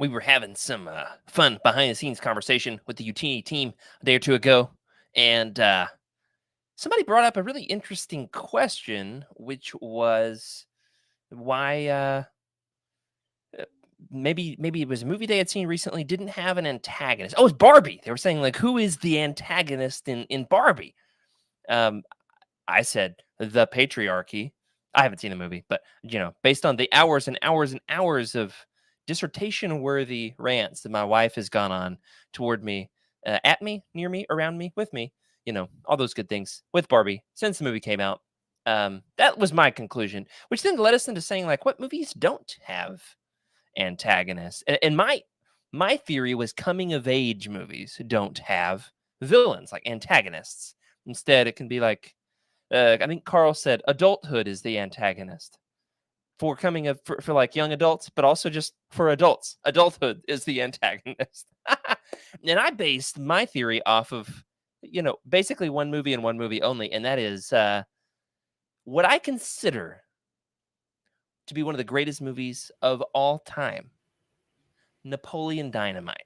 we were having some fun behind-the-scenes conversation with the UT team a day or two ago, and somebody brought up a really interesting question, which was why maybe it was a movie they had seen recently didn't have an antagonist. Oh, it's Barbie. They were saying, like, who is the antagonist in Barbie? I said the patriarchy. I haven't seen the movie, but based on the hours and hours and hours of dissertation-worthy rants that my wife has gone on toward me, at me, near me, around me, with me, all those good things with Barbie since the movie came out. That was my conclusion, which then led us into saying, like, what movies don't have antagonists? And my theory was coming of age movies don't have villains, like antagonists. Instead, it can be like, I think Carl said adulthood is the antagonist for like young adults, but also just for adults. Adulthood is the antagonist. And I based my theory off of, basically one movie and one movie only. And that is what I consider to be one of the greatest movies of all time, Napoleon Dynamite.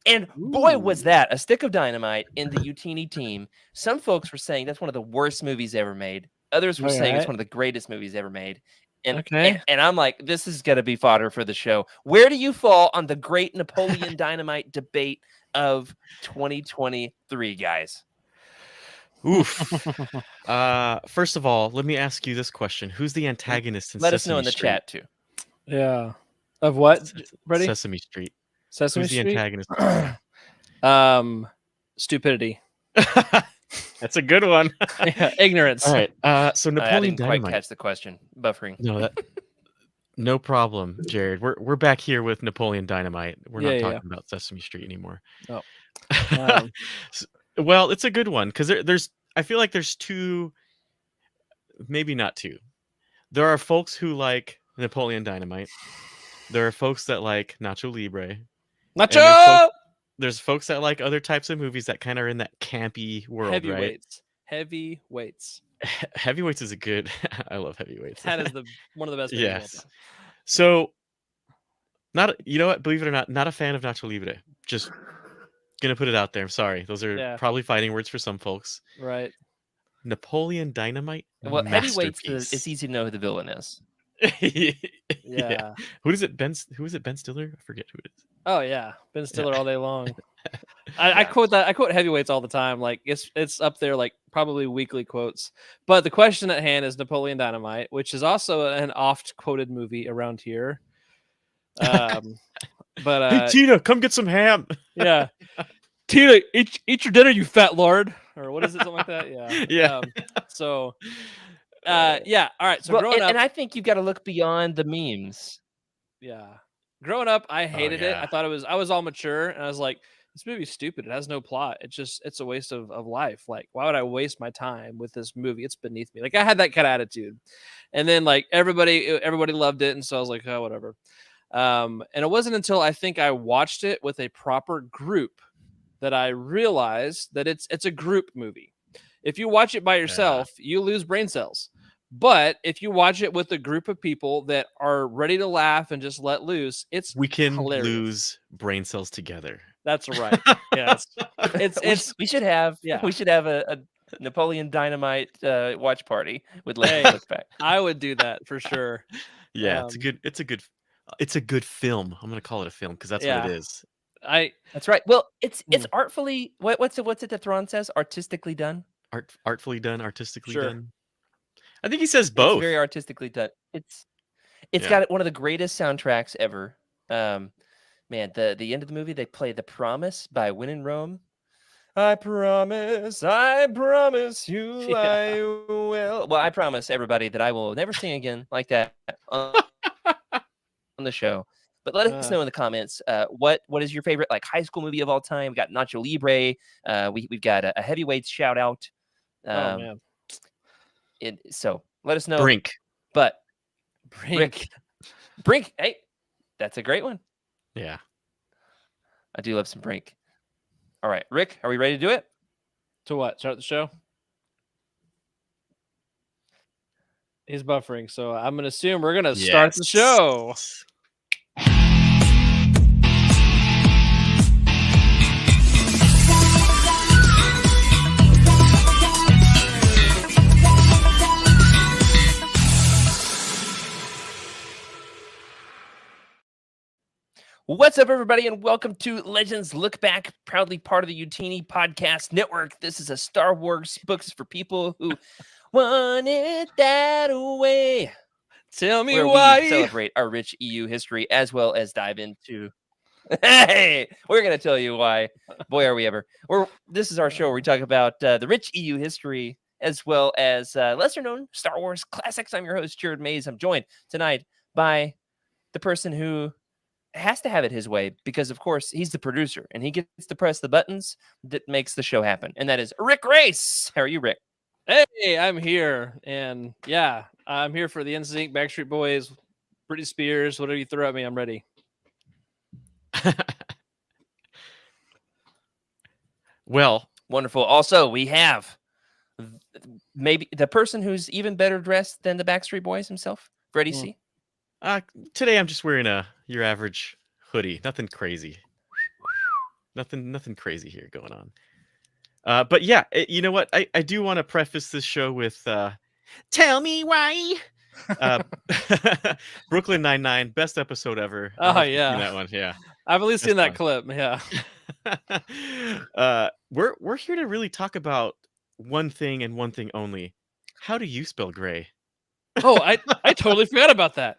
And boy, was that a stick of dynamite in the Utini team. Some folks were saying that's one of the worst movies ever made. Others were saying it's one of the greatest movies ever made. And I'm like, this is going to be fodder for the show. Where do you fall on the great Napoleon Dynamite debate of 2023, guys? Oof. First of all, let me ask you this question. Who's the antagonist in Let Sesame us know in the Street? Chat, too. Yeah. Of what, Ready? Sesame Street. Sesame Who's Street? the antagonist? Stupidity. That's a good one. Yeah, ignorance. All right. So Napoleon I didn't Dynamite. quite catch the question. Buffering. No problem, Jared. We're back here with Napoleon Dynamite. We're not talking about Sesame Street anymore. Oh. Well, it's a good one because I feel like there's two, maybe not two. There are folks who like Napoleon Dynamite. There are folks that like Nacho Libre. Nacho! There's folks that like other types of movies that kind of are in that campy world, Heavyweights. right? Heavyweights. Heavyweights is a good. I love Heavyweights. That is one of the best. Yes. So, you know what? Believe it or not a fan of Nacho Libre. Just gonna put it out there. I'm sorry. Those are probably fighting words for some folks. Right. Napoleon Dynamite. Well, Heavyweights, it's easy to know who the villain is. Yeah. Who is it? Ben Stiller? I forget who it is. Oh yeah, Ben Stiller all day long. I quote that. I quote Heavyweights all the time. Like it's up there, like probably weekly quotes. But the question at hand is Napoleon Dynamite, which is also an oft quoted movie around here. But hey Tina, come get some ham. Yeah, Tina, eat your dinner, you fat lord, or what is it? Something like that. Yeah. Yeah. Yeah. All right. So growing up, and I think you got to look beyond the memes. Yeah. Growing up, I hated it. I thought I was all mature, and I was like, this movie's stupid. It has no plot. It's a waste of life. Like, why would I waste my time with this movie? It's beneath me. Like, I had that kind of attitude. And then like everybody loved it, and so I was like, oh, whatever. And it wasn't until I think I watched it with a proper group that I realized that it's a group movie. If you watch it by yourself, you lose brain cells. But if you watch it with a group of people that are ready to laugh and just let loose, we can hilarious. Lose brain cells together. That's right. Yes. We should have a Napoleon Dynamite watch party with Lookback. I would do that for sure. Yeah, it's a good film. I'm gonna call it a film because that's what it is. That's right. Well, it's artfully what's it that Thrawn says? Artistically done. Artfully done, artistically done. I think he says both. It's very artistically done. It's got one of the greatest soundtracks ever. Man, the end of the movie, they play "The Promise" by Win in Rome. I promise you, I will. Well, I promise everybody that I will never sing again like that on the show. But let us know in the comments what is your favorite like high school movie of all time. We got Nacho Libre. We've got a Heavyweights shout out. Oh man. So let us know. Brink. Hey, that's a great one. Yeah. I do love some Brink. All right, Rick, are we ready to do it? To what? Start the show? He's buffering, so I'm going to assume we're going to start the show. What's up, everybody, and welcome to Legends Look Back, proudly part of the Utini Podcast Network. This is a Star Wars books for people who want it that way. Tell me where why. we celebrate our rich EU history as well as dive into. Hey, we're going to tell you why. Boy, are we ever. This is our show where we talk about the rich EU history as well as lesser-known Star Wars classics. I'm your host, Jared Mays. I'm joined tonight by the person who has to have it his way because, of course, he's the producer and he gets to press the buttons that makes the show happen. And that is Rick Race. How are you, Rick? Hey, I'm here. And yeah, I'm here for the NSYNC, Backstreet Boys, Britney Spears, whatever you throw at me, I'm ready. Well, wonderful. Also, we have maybe the person who's even better dressed than the Backstreet Boys himself, Freddie C. Today I'm just wearing your average hoodie. Nothing crazy. Nothing crazy here going on. But yeah, you know what? I do want to preface this show with tell me why. Brooklyn Nine-Nine, best episode ever. Oh yeah, that one. Yeah, I've at least seen that clip. Yeah. We're here to really talk about one thing and one thing only. How do you spell gray? Oh, I totally forgot about that.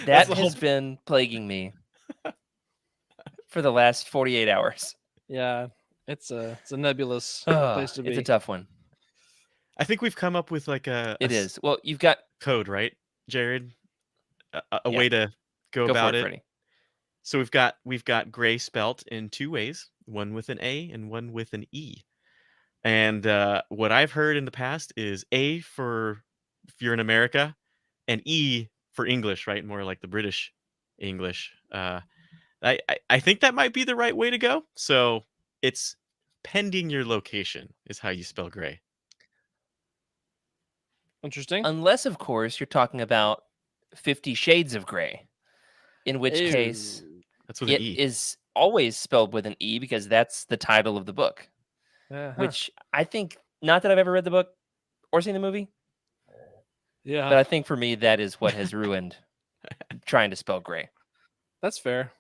That has been plaguing me for the last 48 hours. Yeah, it's a nebulous place to be. It's a tough one. I think we've come up with like It is. Well, you've got code, right, Jared? A way to go about it. Freddie. So we've got gray spelt in two ways, one with an A and one with an E. And what I've heard in the past is A for if you're in America, and E for English, right? More like the British English. I think that might be the right way to go. So it's pending your location is how you spell gray. Interesting. Unless, of course, you're talking about 50 Shades of Gray, in which case that's with it an E. is always spelled with an E because that's the title of the book. Which I think, not that I've ever read the book or seen the movie. Yeah. But I think for me, that is what has ruined trying to spell gray. That's fair.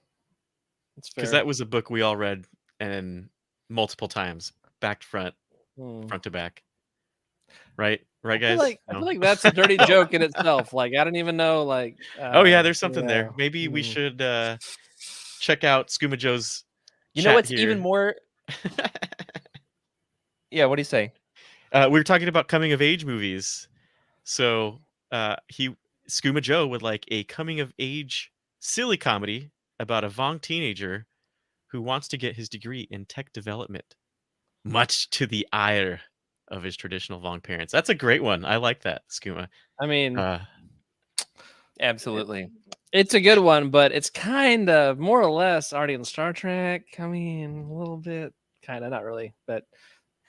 Because that was a book we all read and multiple times, back to front, front to back. Right, guys. I feel like that's a dirty joke in itself. Like I don't even know. Like oh yeah, there's something there. Maybe we should check out Skooma Joe's. You know what's here. even more? Yeah, what do you say? We were talking about coming of age movies. So Skooma Joe would like a coming of age silly comedy about a Vong teenager who wants to get his degree in tech development, much to the ire of his traditional Vong parents. That's a great one. I like that, Skooma. I mean, absolutely. It's a good one, but it's kind of more or less already in Star Trek. I mean, a little bit, kind of, not really, but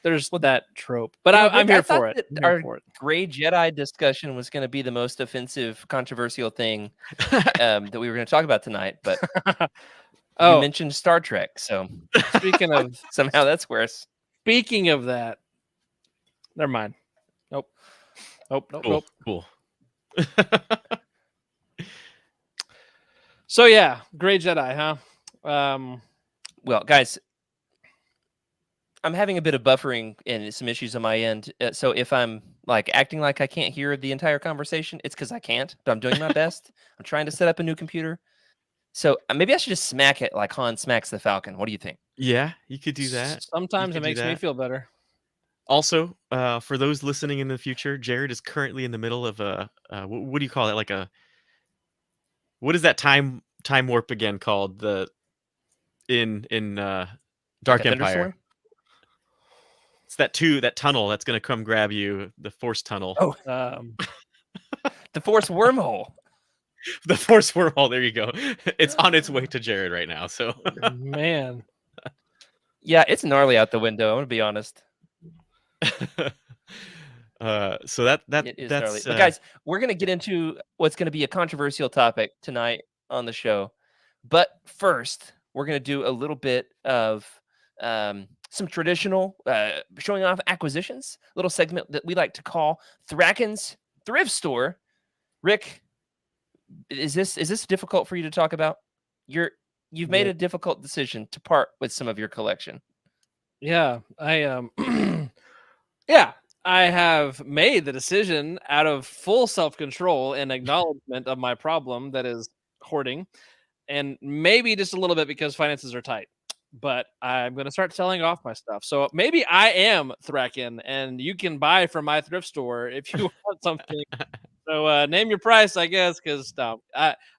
there's that trope. But I'm here for it. Our Gray Jedi discussion was going to be the most offensive, controversial thing that we were going to talk about tonight. But you mentioned Star Trek, so speaking of somehow that's worse. Speaking of that, never mind. Nope. Cool. So yeah, Gray Jedi, huh? Well, guys, I'm having a bit of buffering and some issues on my end. So if I'm like acting like I can't hear the entire conversation, it's because I can't, but I'm doing my best. I'm trying to set up a new computer. So maybe I should just smack it like Han smacks the Falcon. What do you think? Yeah, you could do that. Sometimes it makes me feel better. Also, for those listening in the future, Jared is currently in the middle of a what do you call it? Like what is that time warp again called? In Dark Empire. It's that tunnel that's gonna come grab you, the Force tunnel. Oh, the Force wormhole. The Force wormhole. There you go. It's on its way to Jared right now. So man, yeah, it's gnarly out the window. I'm gonna be honest. So that's gnarly. But guys, we're gonna get into what's gonna be a controversial topic tonight on the show. But first, we're gonna do a little bit of some traditional showing off acquisitions, little segment that we like to call Thracken's Thrift Store. Rick, is this difficult for you to talk about? You've made Yeah. a difficult decision to part with some of your collection. Yeah, I yeah, I have made the decision out of full self-control and acknowledgement of my problem that is hoarding, and maybe just a little bit because finances are tight. But I'm going to start selling off my stuff. So maybe I am Thraken, and you can buy from my thrift store if you want something. So name your price, I guess, because no,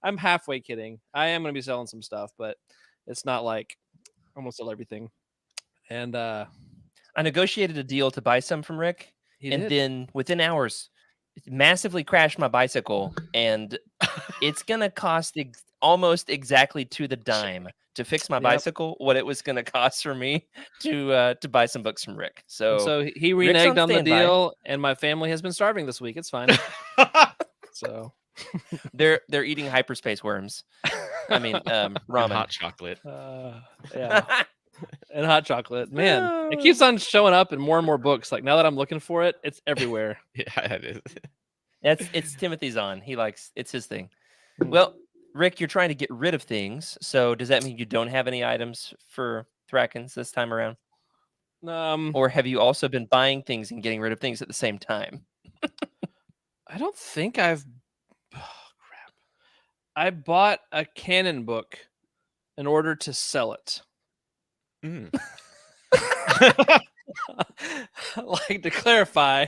I'm halfway kidding. I am going to be selling some stuff, but it's not like I'm going to sell everything. And I negotiated a deal to buy some from Rick, he and did. then within hours, it massively crashed my bicycle, and it's gonna cost almost exactly to the dime to fix my Yep. bicycle what it was gonna cost for me to buy some books from Rick. And So so he Rick's reneged on the standby. deal, and my family has been starving this week. It's fine. So They're eating hyperspace worms. I mean, And ramen. hot chocolate. yeah, and hot chocolate. Man, it keeps on showing up in more and more books. Like now that I'm looking for it, it's everywhere. Yeah, it is. It's Timothy's on. It's his thing. Mm. Well, Rick, you're trying to get rid of things. So does that mean you don't have any items for Thrakens this time around? Or have you also been buying things and getting rid of things at the same time? I don't think I've. Oh, crap! I bought a canon book in order to sell it. Mm. Like to clarify,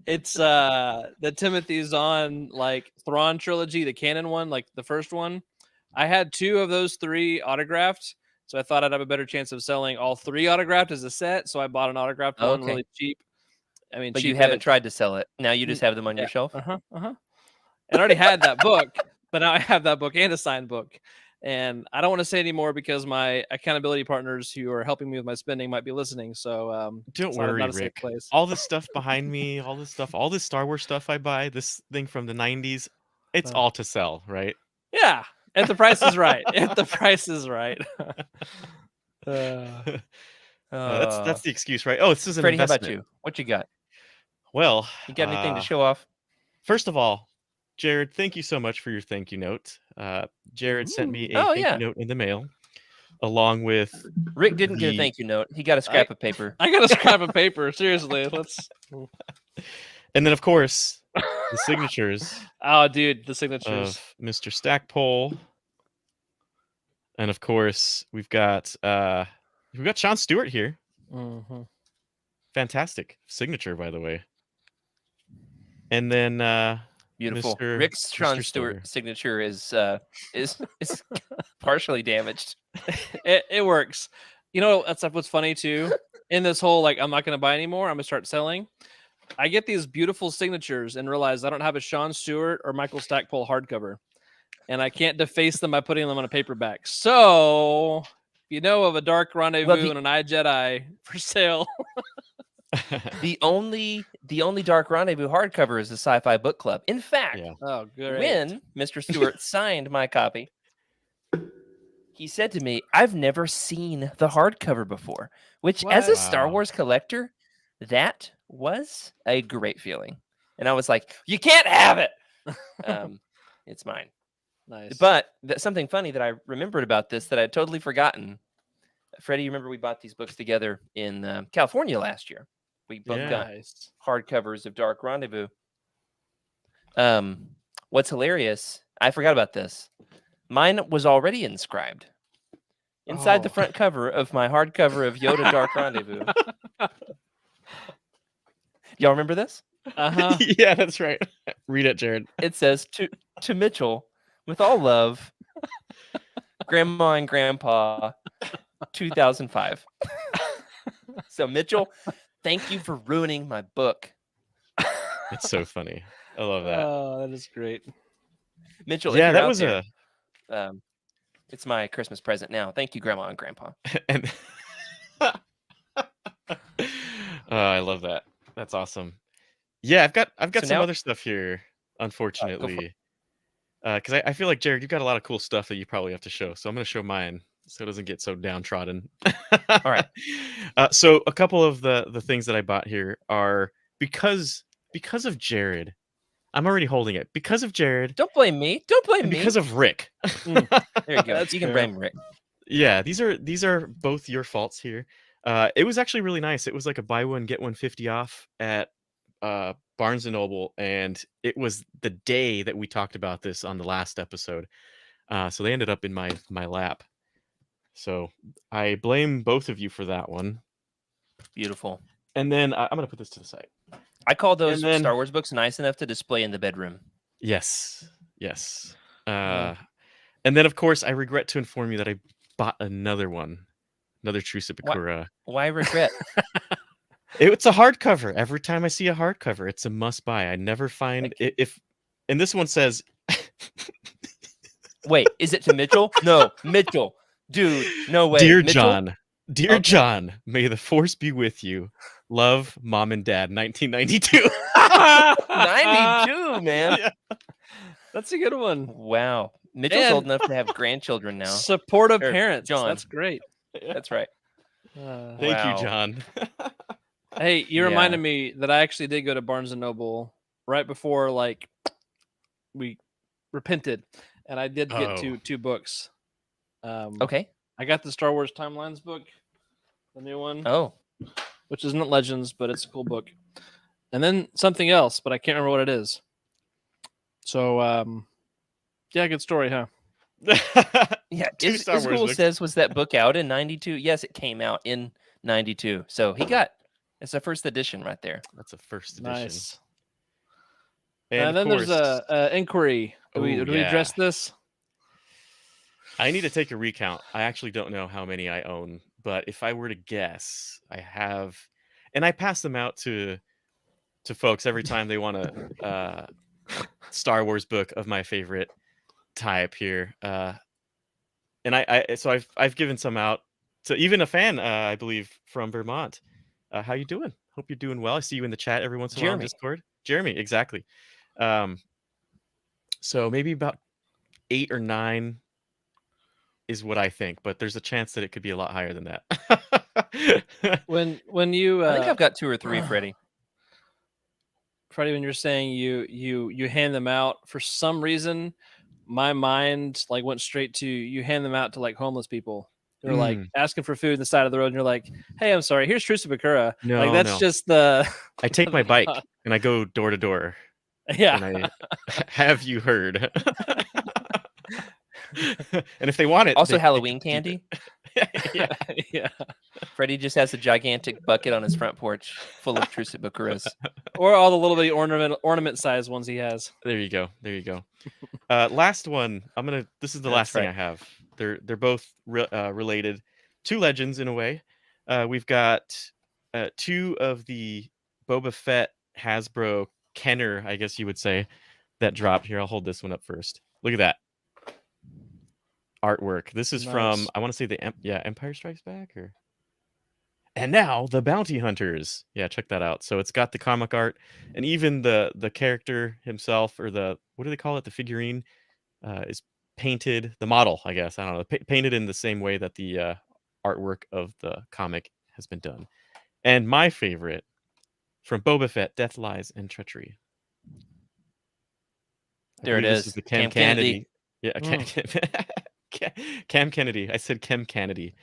it's the Timothy Zahn like Thrawn trilogy, the canon one, like the first one. I had 2 of those 3 autographed, so I thought I'd have a better chance of selling all 3 autographed as a set. So I bought an autographed one Okay. really cheap. I mean, But cheap you haven't ish. tried to sell it. Now you just have them on your shelf. And I already had that book, but now I have that book and a signed book. And I don't want to say anymore because my accountability partners who are helping me with my spending might be listening. So Don't it's worry, not a safe Rick. place. All this stuff behind me, all this Star Wars stuff I buy, this thing from the 90s, it's all to sell, right? Yeah, if the price is right. If the price is right. That's the excuse, right? Oh, this is an Freddie, how investment. about you? What you got? Well, You got anything to show off? First of all, Jared, thank you so much for your thank you note. Jared sent me a thank you note in the mail, along with Rick didn't get a thank you note. He got a scrap of paper. I got a scrap of paper. Seriously, let's. And then, of course, the signatures. Oh, dude, the signatures. Of Mr. Stackpole, and of course we've got Sean Stewart here. Mm-hmm. Fantastic signature, by the way. And then Beautiful. Mr. Rick's Sean Mr. Stewart signature is partially damaged. It works. You know, that's what's funny too. In this whole like, I'm not going to buy anymore. I'm going to start selling. I get these beautiful signatures and realize I don't have a Sean Stewart or Michael Stackpole hardcover, and I can't deface them by putting them on a paperback. So, if you know of a Dark Rendezvous and an Jedi for sale. The only Dark Rendezvous hardcover is the Sci-Fi Book Club. In fact, oh, great. When Mr. Stewart signed my copy, he said to me, "I've never seen the hardcover before," which, as a Star Wars collector, that was a great feeling. And I was like, "You can't have it. It's mine." Nice. But something funny that I remembered about this that I had totally forgotten. Freddie, you remember we bought these books together in California last year. We both got hardcovers of Dark Rendezvous. What's hilarious, I forgot about this. Mine was already inscribed inside the front cover of my hardcover of Yoda Dark Rendezvous. Y'all remember this? Yeah, that's right. Read it, Jared. It says, to Mitchell, with all love, Grandma and Grandpa, 2005. So Mitchell, thank you for ruining my book. It's so funny. I love that. Oh, that is great. Mitchell, yeah, that was there, it's my Christmas present now. Thank you, Grandma and Grandpa. And I love that. That's awesome. Yeah, I've got some other stuff here, unfortunately. Because I feel like, Jared, you've got a lot of cool stuff that you probably have to show. So I'm going to show mine so it doesn't get so downtrodden. All right. So a couple of the things that I bought here are because of Jared, I'm already holding it because of Jared Don't blame me. Don't blame and me. because of Rick. Mm. There you go. That's You can fair. blame Rick. Yeah, these are both your faults here. It was actually really nice. It was like a buy one get one 50 off at Barnes and Noble, and it was the day that we talked about this on the last episode. So they ended up in my lap. So I blame both of you for that one. Beautiful. And then I'm gonna put this to the side. I call those And then- Star Wars books nice enough to display in the bedroom. Yes. Yeah. And then of course I regret to inform you that I bought another True Bakura. Why regret? It's a hardcover. Every time I see a hardcover, it's a must buy. I never find if and this one says Wait, is it to Mitchell? No, Mitchell. Dude, no way. Dear Mitchell? John, Okay. John, may the force be with you. Love, Mom and Dad, 1992. 92, man. Yeah. That's a good one. Wow. Mitchell's old And- enough to have grandchildren now. Supportive Or parents. John. That's great. That's right. Thank Wow. you, John. Hey, you Yeah. reminded me that I actually did go to Barnes and Noble right before like we repented, and I did get Oh. two books. Okay. I got the Star Wars Timelines book, the new one, Oh. which isn't Legends, but it's a cool book. And then something else, but I can't remember what it is. So, yeah, good story, huh? Yeah. Two Star Wars Google books. says, was that book out in 92? Yes, it came out in 92. So it's a first edition right there. That's a first edition. Nice. And And then of there's course, a inquiry. Do we Ooh, address yeah. this? I need to take a recount. I actually don't know how many I own, but if I were to guess, I have, and I pass them out to folks every time they want a Star Wars book of my favorite type here. And so I've given some out to even a fan, I believe, from Vermont. How you doing? Hope you're doing well. I see you in the chat every once in a while on Jeremy. Discord. Jeremy, exactly. So maybe about 8 or 9 is what I think, but there's a chance that it could be a lot higher than that. When you I think I've got 2 or 3, Freddie. Freddie, when you're saying you hand them out, for some reason, my mind like went straight to you hand them out to like homeless people. They're like asking for food on the side of the road, and you're like, "Hey, I'm sorry. Here's True Bakura." No, like that's no. just the I take my bike and I go door to door. yeah. And I have you heard? And if they want it, Also they Halloween can keep candy. it. Yeah. yeah. Freddie just has a gigantic bucket on his front porch full of True Bakuras. Or all the little bitty ornament size ones he has. There you go. There you go. Last one. This is the last thing I have. They're both related to Legends in a way. We've got 2 of the Boba Fett Hasbro Kenner, I guess you would say, that dropped here. I'll hold this one up first. Look at that artwork. This is from, Nice. I want to say Empire Strikes Back, or and now the Bounty Hunters. Yeah, check that out. So it's got the comic art, and even the character himself, or the, what do they call it, the figurine, is painted, the model, I guess, I don't know, painted in the same way that the artwork of the comic has been done. And my favorite, from Boba Fett, Death, Lies, and Treachery. There it believe this is. the Cam Kennedy. Kennedy. Yeah, Cam Kennedy. I said Cam Kennedy.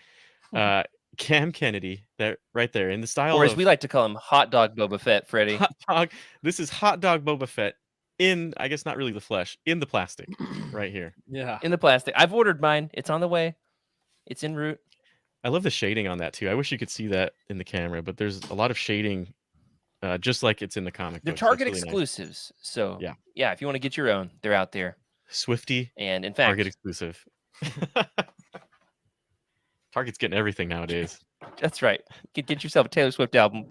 Cam Kennedy, that right there, in the style Or as of we like to call him, Hot Dog Boba Fett, Freddie. hot dog. This is Hot Dog Boba Fett in, I guess not really the flesh, in the plastic, right here. Yeah. In the plastic. I've ordered mine. It's on the way. It's en route. I love the shading on that too. I wish you could see that in the camera, but there's a lot of shading, just like it's in the comic They're books. That's Target really nice. exclusives. So Yeah. if you want to get your own, they're out there. Swifty, And in fact, Target exclusive. Target's getting everything nowadays. that's right. Get yourself a Taylor Swift album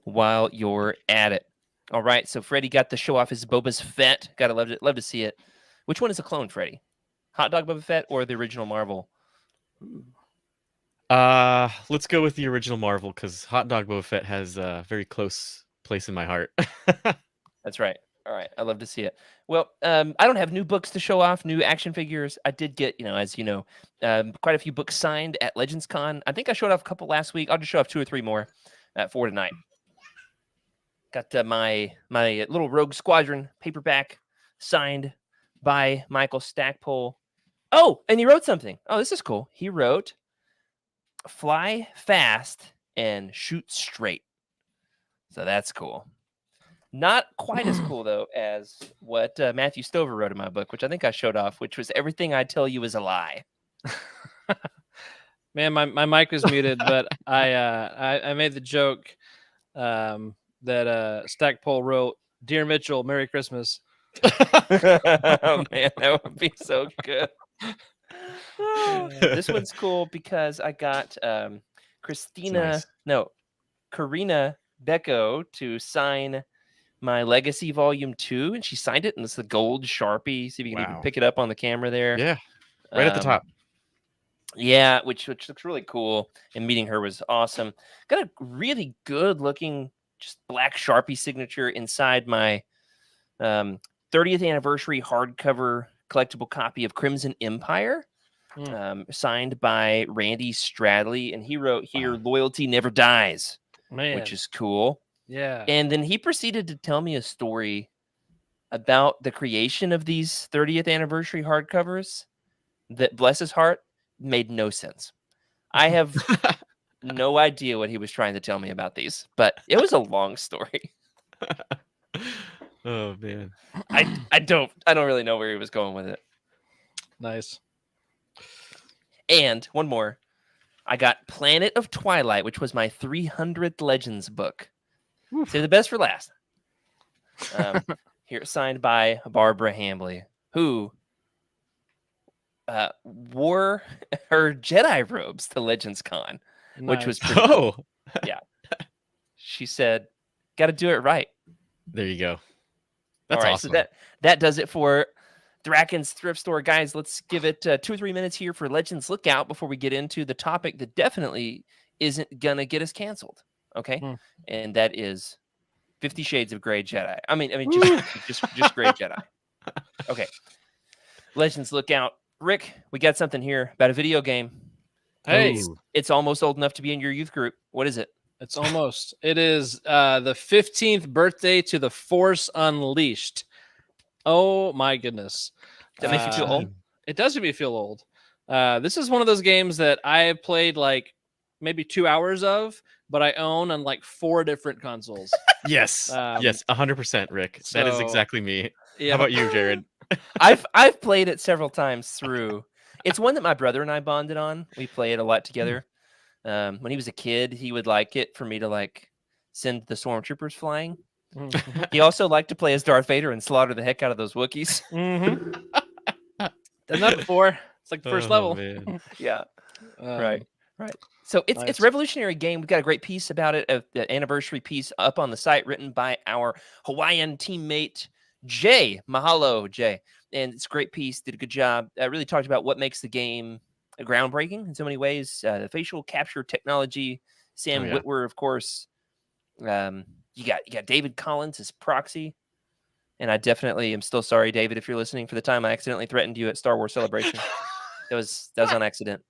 while you're at it. All right. So Freddie got to show off his Boba's Fett. Gotta love to see it. Which one is a clone, Freddie? Hot Dog Boba Fett or the original Marvel? Let's go with the original Marvel, because Hot Dog Boba Fett has a very close place in my heart. That's right. All right. I love to see it. Well, I don't have new books to show off, new action figures. I did get, as you know, quite a few books signed at Legends Con. I think I showed off a couple last week. I'll just show off 2 or 3 more for tonight. Got my little Rogue Squadron paperback signed by Michael Stackpole. Oh, and he wrote something. Oh, this is cool. He wrote, "Fly fast and shoot straight." So that's cool. Not quite as cool though as what Matthew Stover wrote in my book, which I think I showed off, which was "Everything I tell you is a lie." Man, my mic was muted, but I made the joke that Stackpole wrote, "Dear Mitchell, Merry Christmas." Oh man, that would be so good. This one's cool because I got Karina Becco to sign my Legacy Volume 2, and she signed it, and it's the gold Sharpie. See if you can even Wow. pick it up on the camera there. Yeah, right at the top. Yeah, which looks really cool. And meeting her was awesome. Got a really good looking, just black Sharpie signature inside my 30th anniversary hardcover collectible copy of Crimson Empire, signed by Randy Stradley. And he wrote here, "Loyalty never dies," which is cool. Yeah. And then he proceeded to tell me a story about the creation of these 30th anniversary hardcovers that, bless his heart, made no sense. I have no idea what he was trying to tell me about these, but it was a long story. Oh man. I don't really know where he was going with it. Nice. And one more. I got Planet of Twilight, which was my 300th Legends book. Save the best for last. Here, signed by Barbara Hambley, who wore her Jedi robes to Legends Con, which was pretty cool. Yeah. She said, "Got to do it right." There you go. That's all right, awesome. So that does it for Draken's Thrift Store, guys. Let's give it 2 or 3 minutes here for Legends Lookout before we get into the topic that definitely isn't gonna get us canceled. Okay, and that is 50 Shades of Gray Jedi. I mean, just Gray Jedi. Okay, Legends Lookout. Rick, we got something here about a video game. Hey, it's almost old enough to be in your youth group. What is it? It's almost. It is the 15th birthday to The Force Unleashed. Oh my goodness. That makes you feel old? It does make me feel old. This is one of those games that I have played like maybe 2 hours of, but I own on like 4 different consoles. Yes. Yes, 100%, Rick. That is exactly me. Yeah. How about you, Jared? I've played it several times through. It's one that my brother and I bonded on. We play it a lot together. When he was a kid, he would like it for me to like send the stormtroopers flying. He also liked to play as Darth Vader and slaughter the heck out of those Wookiees. Done that before. It's like the first level. Man. Yeah. Right. So it's a revolutionary game. We've got a great piece about it, the anniversary piece up on the site, written by our Hawaiian teammate Jay. Mahalo, Jay. And it's a great piece. Did a good job. Really talked about what makes the game groundbreaking in so many ways. The facial capture technology. Sam Witwer, of course. You got David Collins as Proxy. And I definitely am still sorry, David, if you're listening, for the time I accidentally threatened you at Star Wars Celebration. That was on accident.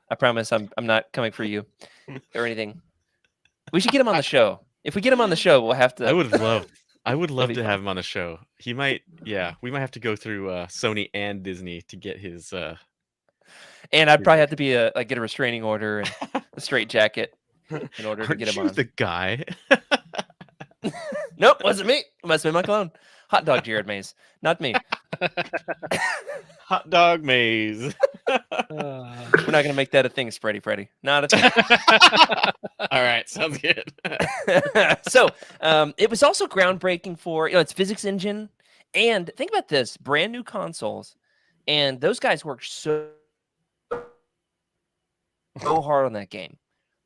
I promise I'm not coming for you or anything. We should get him on the show. If we get him on the show, we'll have to. I would love to have him on the show. We might have to go through Sony and Disney to get his. And I'd probably have to be get a restraining order and a straight jacket in order to get him on. The guy. Nope, wasn't me. It must have been my clone. Hot dog Jared Mays, not me. Hot dog Maze. We're not gonna make that a thing, Spready Freddy. Not a thing. All right, sounds good. So it was also groundbreaking for its physics engine, and think about this: brand new consoles, and those guys worked so hard on that game.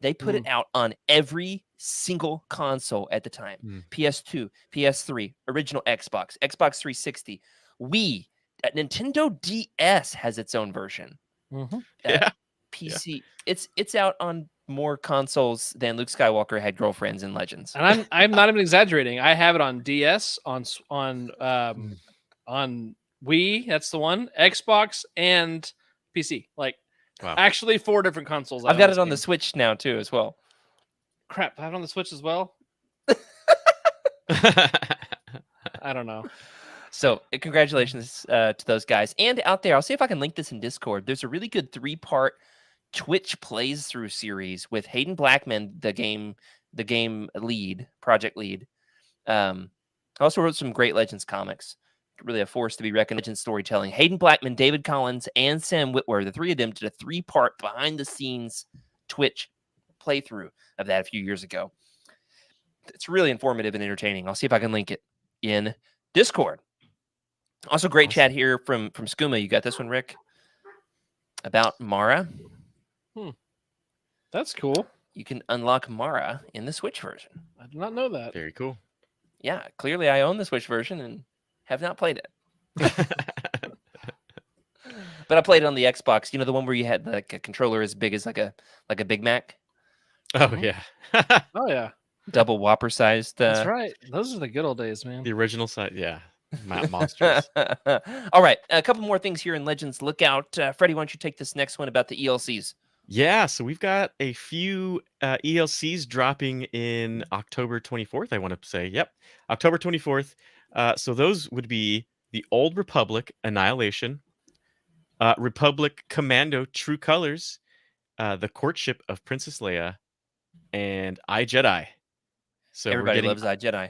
They put it out on every single console at the time. PS2, PS3, original Xbox, Xbox 360, Wii, Nintendo DS has its own version. PC. Yeah. It's out on more consoles than Luke Skywalker had girlfriends in Legends. And I'm not even exaggerating. I have it on DS, on Wii, that's the one, Xbox, and PC. Like, wow. Actually 4 different consoles. I've got it on the Switch now too, as well. Crap, I have it on the Switch as well. I don't know. So congratulations to those guys. And out there, I'll see if I can link this in Discord. There's a really good 3-part Twitch plays through series with Hayden Blackman, the game project lead. Also wrote some great Legends comics. Really a force to be reckoned. Legends storytelling. Hayden Blackman, David Collins, and Sam Witwer, the 3 of them did a 3-part behind the scenes Twitch playthrough of that a few years ago. It's really informative and entertaining. I'll see if I can link it in Discord. Also, great chat here from Skooma. You got this one, Rick? About Mara. That's cool. You can unlock Mara in the Switch version. I did not know that. Very cool. Yeah, clearly I own the Switch version and have not played it. But I played it on the Xbox. You know, the one where you had like a controller as big as like a Big Mac. Oh yeah. Oh yeah. Double Whopper sized. That's right. Those are the good old days, man. The original size, yeah. Monsters. All right, a couple more things here in Legends. Look out, Freddie. Why don't you take this next one about the ELCs? Yeah, so we've got a few ELCs dropping in October 24th, I want to say. Yep, October 24th. So those would be the Old Republic Annihilation, Republic Commando True Colors, the Courtship of Princess Leia, and iJedi. So Everybody loves iJedi.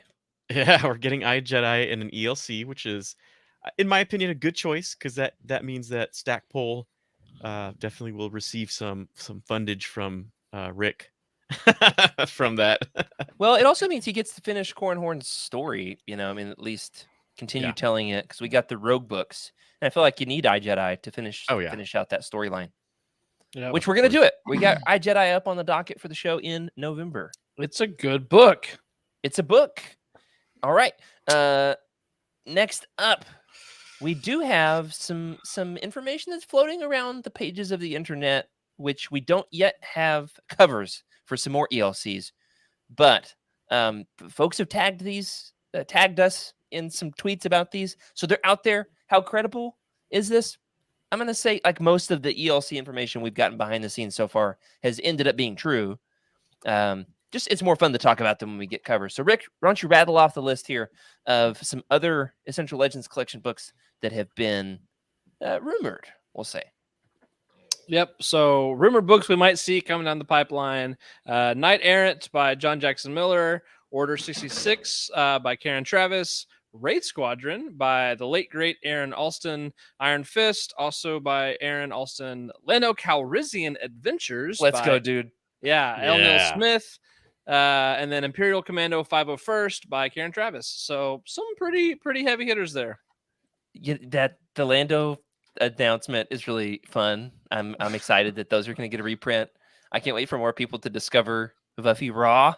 Yeah, we're getting iJedi in an ELC, which is, in my opinion, a good choice because that means that Stackpole definitely will receive some fundage from Rick from that. Well, it also means he gets to finish Cornhorn's story. You know, I mean, at least continue telling it because we got the Rogue books, and I feel like you need iJedi to finish out that storyline. Yeah, which we're gonna do it. We got iJedi up on the docket for the show in November. It's a good book. It's a book. All right. Next up, we do have some information that's floating around the pages of the internet, which we don't yet have covers for some more ELCs. But folks have tagged us in some tweets about these, so they're out there. How credible is this? I'm going to say like most of the ELC information we've gotten behind the scenes so far has ended up being true. Just it's more fun to talk about them when we get covers. So, Rick, why don't you rattle off the list here of some other Essential Legends collection books that have been rumored, we'll say. Yep. So, rumored books we might see coming down the pipeline. Knight Errant by John Jackson Miller. Order 66 by Karen Travis. Wraith Squadron by the late, great Aaron Alston. Iron Fist, also by Aaron Alston. Lando Calrissian Adventures. Let's go, dude. Yeah, L. Neil Smith. And then Imperial Commando 501st by Karen Travis. So some pretty heavy hitters there. Yeah, that the Lando announcement is really fun. I'm excited that those are going to get a reprint. I can't wait for more people to discover Buffy Raw.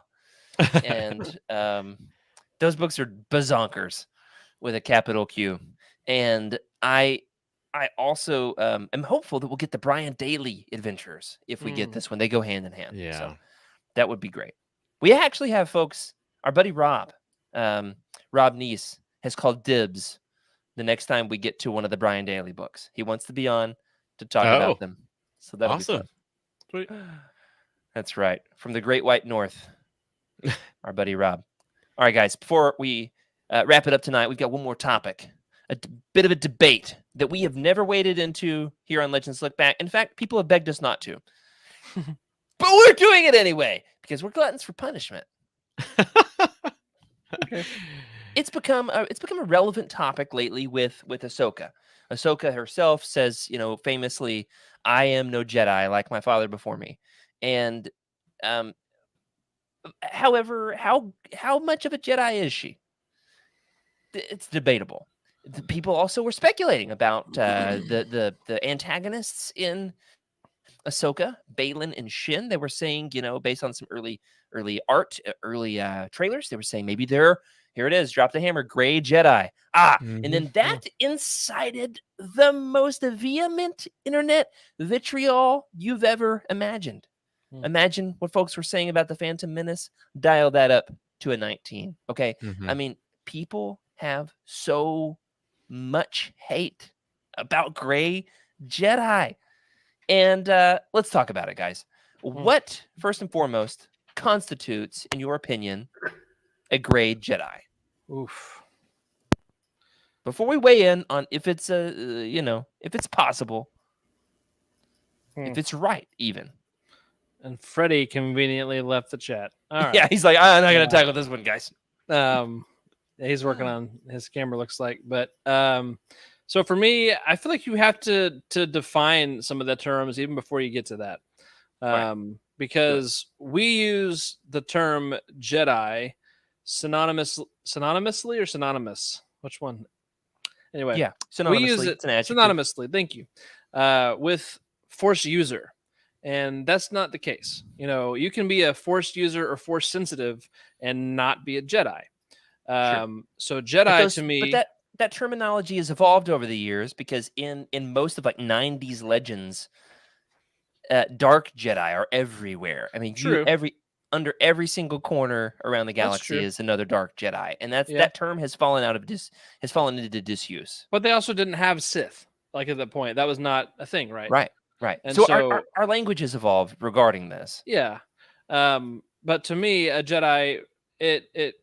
And those books are bazonkers with a capital Q. And I also am hopeful that we'll get the Brian Daly Adventures if we get this one. They go hand in hand. Yeah. So that would be great. We actually have folks, our buddy Rob Neese has called dibs the next time we get to one of the Brian Daly books. He wants to be on to talk about them. So that'll be fun. Sweet. That's right. From the Great White North, our buddy Rob. All right, guys, before we wrap it up tonight, we've got one more topic, a bit of a debate that we have never waded into here on Legends Look Back. In fact, people have begged us not to. But we're doing it anyway because we're gluttons for punishment. Okay. It's become a relevant topic lately with Ahsoka. Ahsoka herself says, famously, "I am no Jedi like my father before me." And however, how much of a Jedi is she? It's debatable. The people also were speculating about the antagonists in Ahsoka, Balin and Shin. They were saying, based on some early art, early trailers, they were saying maybe here it is, drop the hammer, Gray Jedi. And then that incited the most vehement internet vitriol you've ever imagined. Imagine what folks were saying about the Phantom Menace. Dial that up to a 19. Okay. I mean, people have so much hate about Gray Jedi. And let's talk about it, guys. What, first and foremost, constitutes, in your opinion, a Gray Jedi? Oof. Before we weigh in on if it's if it's possible, if it's right, even. And Freddie conveniently left the chat. All right. Yeah, he's like, I'm not gonna tackle this one, guys. He's working on his camera, looks like. But so for me, I feel like you have to define some of the terms even before you get to that. Right. Because we use the term Jedi synonymously or synonymous. Which one? Anyway, Yeah, we use synonymously. it It's an adjective. synonymously. Thank you. With Force user, and that's not the case. You know, you can be a Force user or Force sensitive and not be a Jedi. So Jedi to me, but that terminology has evolved over the years because in most of like 90s legends, dark Jedi are everywhere. I mean, True. under every single corner around the galaxy is another dark Jedi, and that term has fallen into disuse. But they also didn't have Sith like at that point. That was not a thing, right? Right. And so so our language has evolved regarding this. yeah. But to me, a Jedi it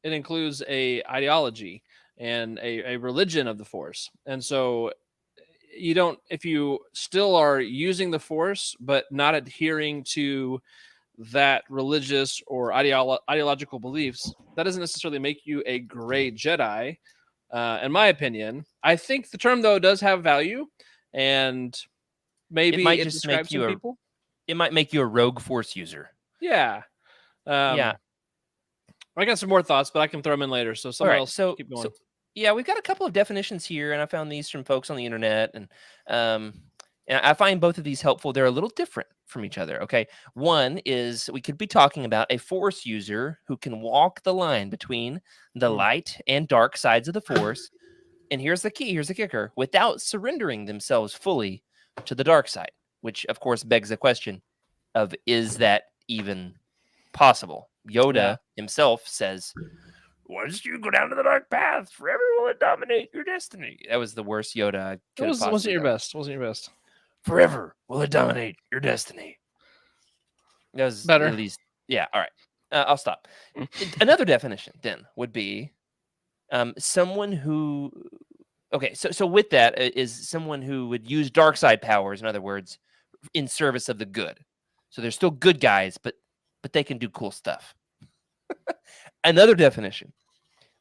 includes a ideology and a religion of the Force, and so you don't, if you still are using the Force but not adhering to that religious or ideological beliefs, that doesn't necessarily make you a gray Jedi. In my opinion, I think the term though does have value, and maybe It might it just describes make you some people. It might make you a rogue Force user. Yeah. Yeah. I got some more thoughts, but I can throw them in later. So someone else keep going. Yeah, we've got a couple of definitions here, and I found these from folks on the internet, and I find both of these helpful. They're a little different from each other. Okay, one is we could be talking about a Force user who can walk the line between the light and dark sides of the Force, and here's the key, here's the kicker, without surrendering themselves fully to the dark side, which of course begs the question of, is that even possible? Yoda himself says, once you go down to the dark path, forever will it dominate your destiny. That was the worst Yoda I could have possibly Wasn't your done. best. Wasn't your best. Forever will it dominate your destiny. That was Better. at least, yeah. All right, I'll stop. Another definition then would be someone who. Okay, so with that is someone who would use dark side powers, in other words, in service of the good. So they're still good guys, but they can do cool stuff. Another definition,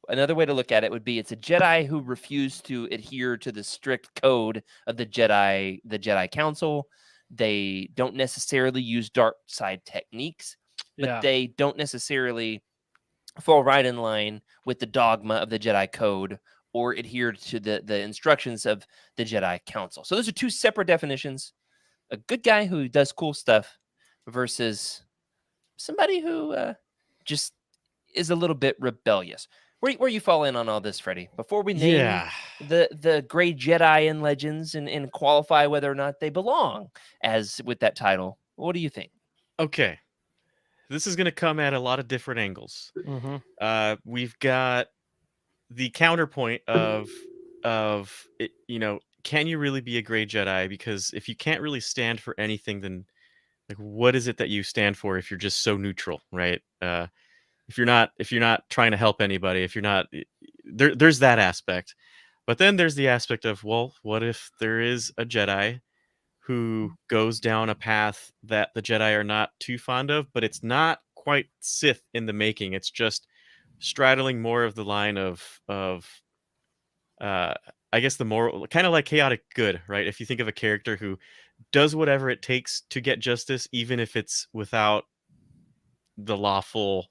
another way to look at it would be it's a Jedi who refused to adhere to the strict code of the Jedi Council. They don't necessarily use dark side techniques, but they don't necessarily fall right in line with the dogma of the Jedi Code or adhere to the instructions of the Jedi Council. So those are two separate definitions. A good guy who does cool stuff versus somebody who just is a little bit rebellious. Where you fall in on all this, Freddie? Before we name the Gray Jedi in Legends and qualify whether or not they belong as with that title, what do you think? Okay, this is going to come at a lot of different angles. We've got the counterpoint of it, can you really be a Gray Jedi? Because if you can't really stand for anything, then like, what is it that you stand for if you're just so neutral, right? If you're not trying to help anybody, if you're not there's that aspect. But then there's the aspect of, well, what if there is a Jedi who goes down a path that the Jedi are not too fond of, but it's not quite Sith in the making. It's just straddling more of the line of I guess the moral, kind of like chaotic good, right? If you think of a character who does whatever it takes to get justice, even if it's without the lawful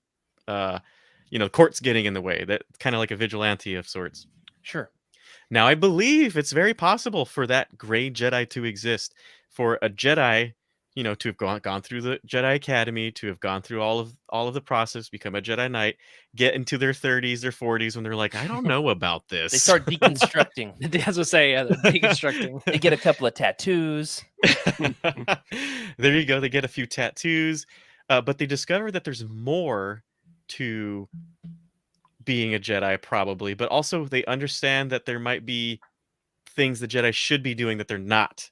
courts getting in the way, that kind of like a vigilante of sorts. Sure. Now, I believe it's very possible for that Gray Jedi to exist, for a Jedi, to have gone through the Jedi Academy, to have gone through all of the process, become a Jedi Knight, get into their 30s, their 40s, when they're like, I don't know about this. They start deconstructing. As I say, deconstructing. They get a couple of tattoos. There you go. They get a few tattoos, but they discover that there's more to being a Jedi, probably, but also they understand that there might be things the Jedi should be doing that they're not,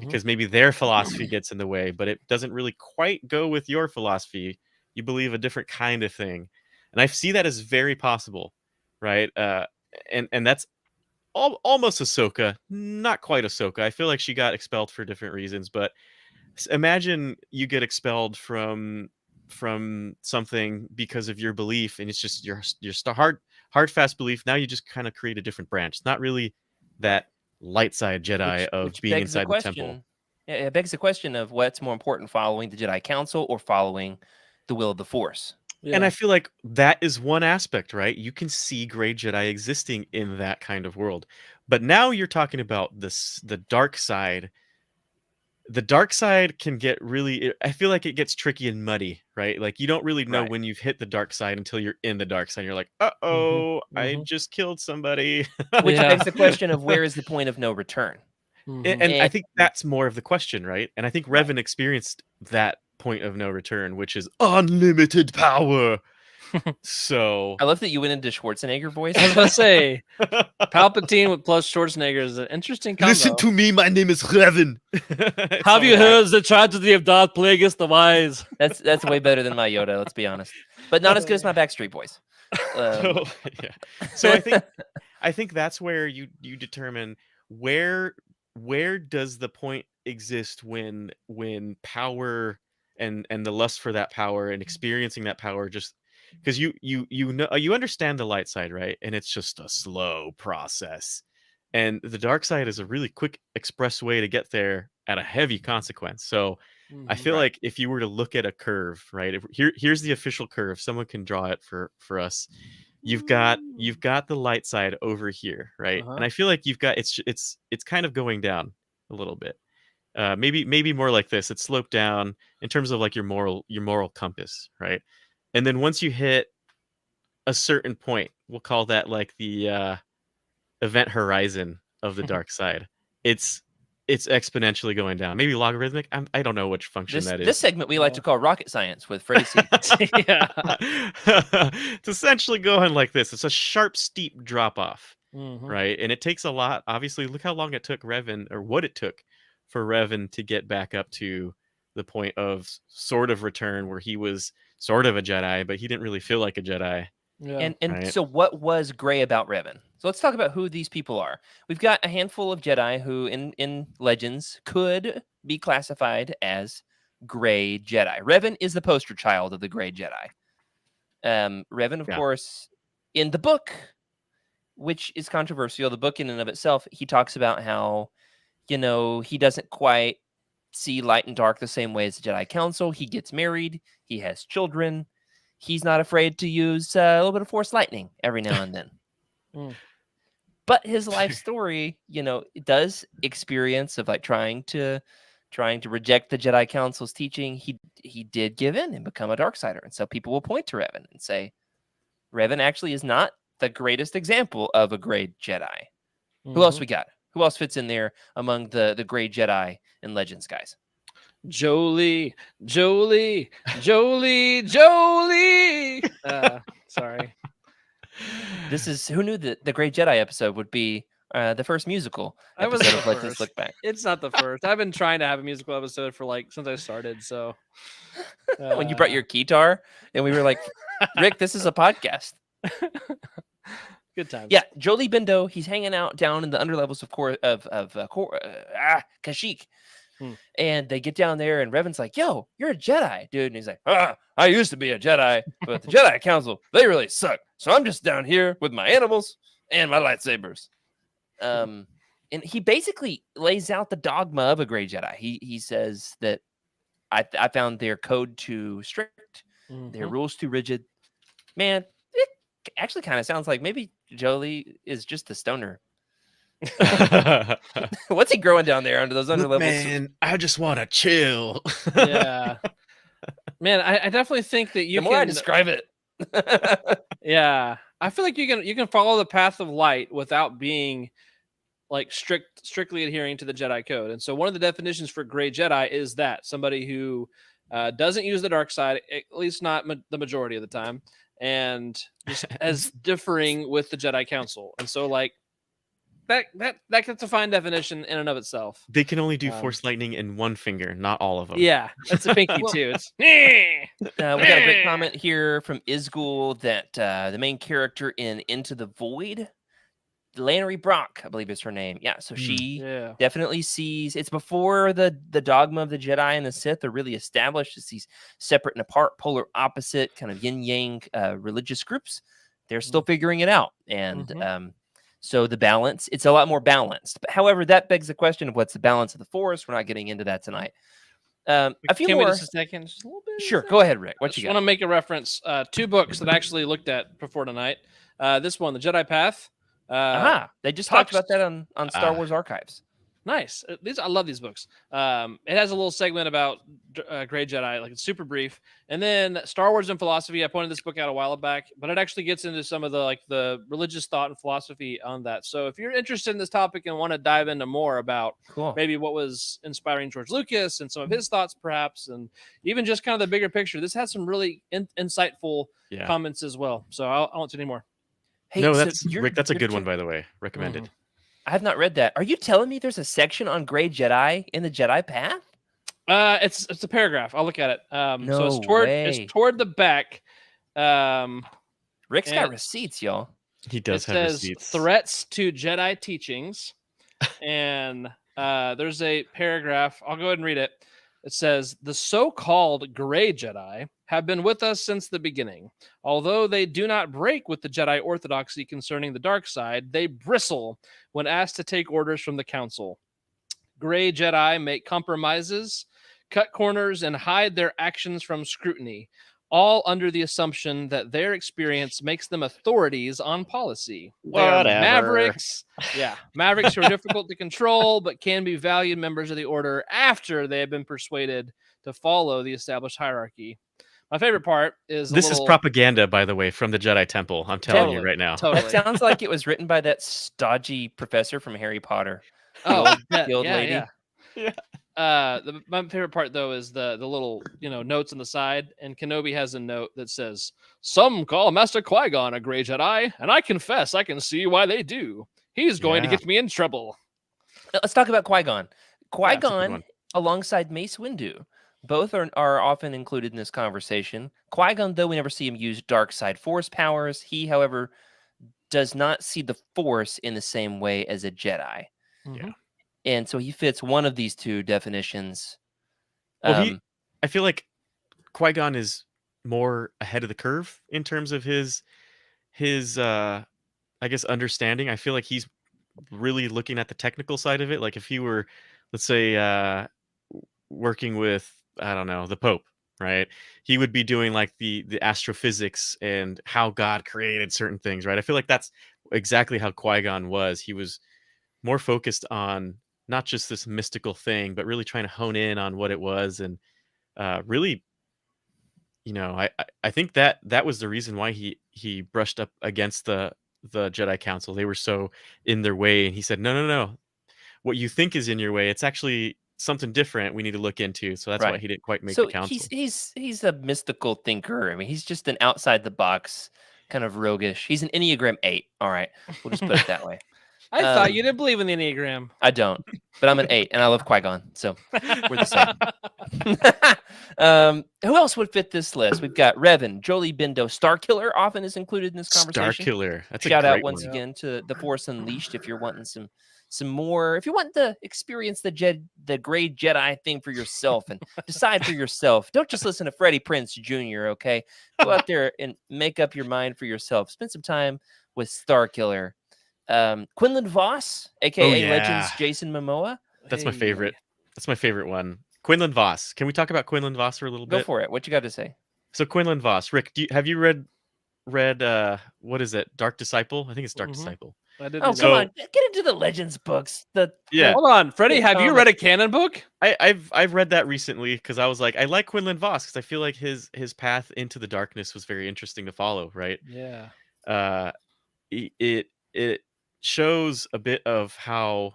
because maybe their philosophy gets in the way, but it doesn't really quite go with your philosophy. You believe a different kind of thing. and I see that as very possible, right? And that's almost Ahsoka, not quite Ahsoka. I feel like she got expelled for different reasons, but imagine you get expelled from something because of your belief, and it's just your hard fast belief. Now you just kind of create a different branch. It's not really that Right. light side Jedi of Which being begs the inside the temple. question. Yeah, it begs the question of what's more important, following the Jedi Council or following the will of the Force. And Yeah. I feel like that is one aspect, right? You can see Gray Jedi existing in that kind of world. But now you're talking about the dark side. The dark side can get really, I feel like it gets tricky and muddy, right? Like you don't really know Right. when you've hit the dark side until you're in the dark side. You're like, Mhm, "Uh-oh, I mhm. just killed somebody." Which Yeah. begs the question of where is the point of no return? Mhm. And I And think that's more of the question, right? And I think right. Revan experienced that point of no return, which is unlimited power. So, I love that you went into Schwarzenegger voice. I was about to say, Palpatine with plus Schwarzenegger is an interesting listen combo. to me, my name is Revan. Have you heard the tragedy of Darth Plagueis the Wise? That's way better than my Yoda, let's be honest. But not as good as my Backstreet Boys. So, yeah. So I think that's where you determine where does the point exist when power and the lust for that power and experiencing that power, just because you know you understand the light side, right? And it's just a slow process. And the dark side is a really quick express way to get there at a heavy consequence. So I Mhm. feel Right. like if you were to look at a curve, right? Here's the official curve. Someone can draw it for us. You've got the light side over here, right? Uh-huh. And I feel like you've got it's kind of going down a little bit. Maybe more like this. It's sloped down in terms of like your moral compass, right? And then once you hit a certain point, we'll call that like the event horizon of the dark side. It's it's exponentially going down. Maybe logarithmic. I don't know which function that This is. segment we like Yeah. to call rocket science with Freddie C. Yeah. It's essentially going like this. It's a sharp, steep drop off, Mhm. right? And it takes a lot. Obviously, look how long it took Revan, or what it took for Revan to get back up to the point of sort of return where he was sort of a Jedi, but he didn't really feel like a Jedi, Yeah. And right? so what was gray about Revan? So let's talk about who these people are. We've got a handful of Jedi who in Legends could be classified as gray Jedi. Revan is the poster child of the gray Jedi. Revan, of Yeah. course, in the book, which is controversial, the book in and of itself, he talks about how, he doesn't quite see light and dark the same way as the Jedi Council. He gets married, he has children. He's not afraid to use a little bit of Force lightning every now and then. Mm. But his life story, it does experience of like trying to reject the Jedi Council's teaching. He did give in and become a Darksider, and so people will point to Revan and say Revan actually is not the greatest example of a gray Jedi. Who else Mhm. we got? Who else fits in there among the gray Jedi and Legends guys? Jolie, Jolie, Jolie, Jolie. Sorry. This is who knew that the Gray Jedi episode would be the first musical I was episode the of Legends first. Lookback. It's not the first. I've been trying to have a musical episode for since I started. So When you brought your guitar and we were like, Rick, this is a podcast. good times. Yeah, Jolie Bindo, he's hanging out down in the underlevels of Kashyyyk. Hmm. And they get down there, and Revan's like, yo, you're a Jedi, dude. And he's like, I used to be a Jedi, but the Jedi Council, they really suck. So I'm just down here with my animals and my lightsabers. And he basically lays out the dogma of a gray Jedi. He says that I found their code too strict, their Mhm. rules too rigid. Man, it actually kind of sounds like maybe Jolie is just the stoner. What's he growing down there under those Look, underlevels? man, I just want to chill. Yeah. Man, I definitely think that you The more I can. describe it. Yeah, I feel like you can follow the path of light without being strictly adhering to the Jedi code. And so one of the definitions for gray Jedi is that somebody who doesn't use the dark side, at least not the majority of the time, and just as differing with the Jedi Council. And so that gets a fine definition in and of itself. They can only do Force lightning in one finger, not all of them. Yeah, it's a pinky Well, too. It's we got a great comment here from Isgul that the main character in Into the Void, Lannery Brock, I believe is her name. Yeah, so she definitely sees, it's before the dogma of the Jedi and the Sith are really established. It's these separate and apart, polar opposite kind of yin-yang religious groups. They're still figuring it out. And so the balance, it's a lot more balanced. But however, that begs the question of what's the balance of the Force. We're not getting into that tonight. A few Can more. we just a second? Just a little bit. Sure, go ahead, Rick. I What just you want got? to make a reference. 2 books that I actually looked at before tonight. This one, The Jedi Path. They just talked about that on Star Wars Archives. Nice. I love these books. It has a little segment about Gray Jedi, like it's super brief. And then Star Wars and Philosophy. I pointed this book out a while back, but it actually gets into some of the religious thought and philosophy on that. So if you're interested in this topic and want to dive into more about maybe what was inspiring George Lucas and some of his thoughts, perhaps, and even just kind of the bigger picture, this has some really insightful comments as well. So I won't say any more. Hey, no, so Rick. That's a good one, by the way. Recommended. I have not read that. Are you telling me there's a section on Gray Jedi in the Jedi Path? It's a paragraph. I'll look at it. No so way. it's toward the back. Rick's got receipts, y'all. He does have receipts. Threats to Jedi teachings, and there's a paragraph. I'll go ahead and read it. It says, the so-called Gray Jedi have been with us since the beginning. Although they do not break with the Jedi orthodoxy concerning the dark side, they bristle when asked to take orders from the Council. Gray Jedi make compromises, cut corners, and hide their actions from scrutiny, all under the assumption that their experience makes them authorities on policy. They are mavericks. Yeah, mavericks who are difficult to control, but can be valued members of the Order after they have been persuaded to follow the established hierarchy. My favorite part is this is propaganda, by the way, from the Jedi Temple. I'm telling you right now. Totally. That sounds like it was written by that stodgy professor from Harry Potter. Oh, the old lady. Yeah. My favorite part though is the little notes on the side, and Kenobi has a note that says, "Some call Master Qui-Gon a Gray Jedi, and I confess I can see why they do. He's going to get me in trouble." Let's talk about Qui-Gon. Qui-Gon, alongside Mace Windu, both are often included in this conversation. Qui-Gon, though, we never see him use dark side Force powers. He, however, does not see the Force in the same way as a Jedi. Yeah. And so he fits one of these two definitions. Well, I feel like Qui-Gon is more ahead of the curve in terms of his I guess understanding. I feel like he's really looking at the technical side of it. Like if he were, let's say, working with, I don't know, the Pope, right? He would be doing like the astrophysics and how God created certain things, right? I feel like that's exactly how Qui-Gon was. He was more focused on not just this mystical thing, but really trying to hone in on what it was. And really, I think that was the reason why he brushed up against the Jedi Council. They were so in their way. And he said, no. What you think is in your way, it's actually something different we need to look into. So that's why he didn't quite make the council. He's a mystical thinker. I mean, he's just an outside the box kind of roguish. He's an Enneagram 8. All right. We'll just put it that way. I thought you didn't believe in the Enneagram. I don't, but I'm an 8 and I love Qui-Gon. So we're the same. Who else would fit this list? We've got Revan, Jolie Bindo, Starkiller often is included in this conversation. Starkiller. That's Shout a great out once one. again to The Force Unleashed if you're wanting some more, if you want to experience the Gray Jedi thing for yourself and decide for yourself. Don't just listen to Freddie Prinze Jr., okay? Go out there and make up your mind for yourself. Spend some time with Starkiller. Quinlan Voss, aka Legends Jason Momoa. That's my favorite. That's my favorite one. Quinlan Voss. Can we talk about Quinlan Voss for a little bit? Go for it. What you got to say? So Quinlan Voss. Rick, have you read what is it? Dark Disciple? I think it's Dark Disciple. I did. Oh, come on. Get into the Legends books. Hold on, Freddie. Have you read a canon book? I've read that recently because I was like, I like Quinlan Voss because I feel like his path into the darkness was very interesting to follow. Right. Yeah. It shows a bit of how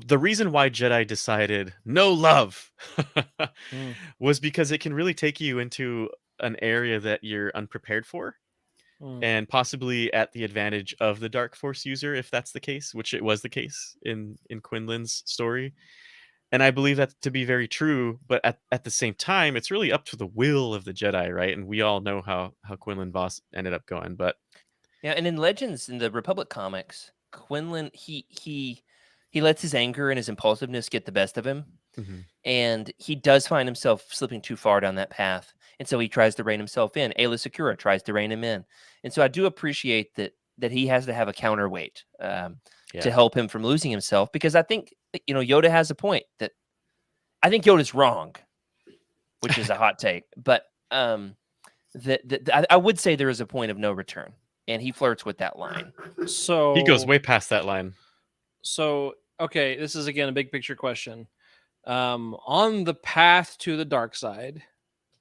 the reason why Jedi decided no love was because it can really take you into an area that you're unprepared for. and possibly at the advantage of the Dark Force user, if that's the case, which it was the case in Quinlan's story. And I believe that to be very true, but at the same time, it's really up to the will of the Jedi, right? And we all know how Quinlan Voss ended up going. But Yeah, and in Legends, in the Republic comics, Quinlan he lets his anger and his impulsiveness get the best of him, mhm, and he does find himself slipping too far down that path, and so he tries to rein himself in. Aayla Secura tries to rein him in, and so I do appreciate that he has to have a counterweight to yeah, help him from losing himself, because I think Yoda has a point that I think Yoda's wrong, which is a hot take, but I would say there is a point of no return, and he flirts with that line. So he goes way past that line. So, okay, this is again a big picture question. On the path to the dark side,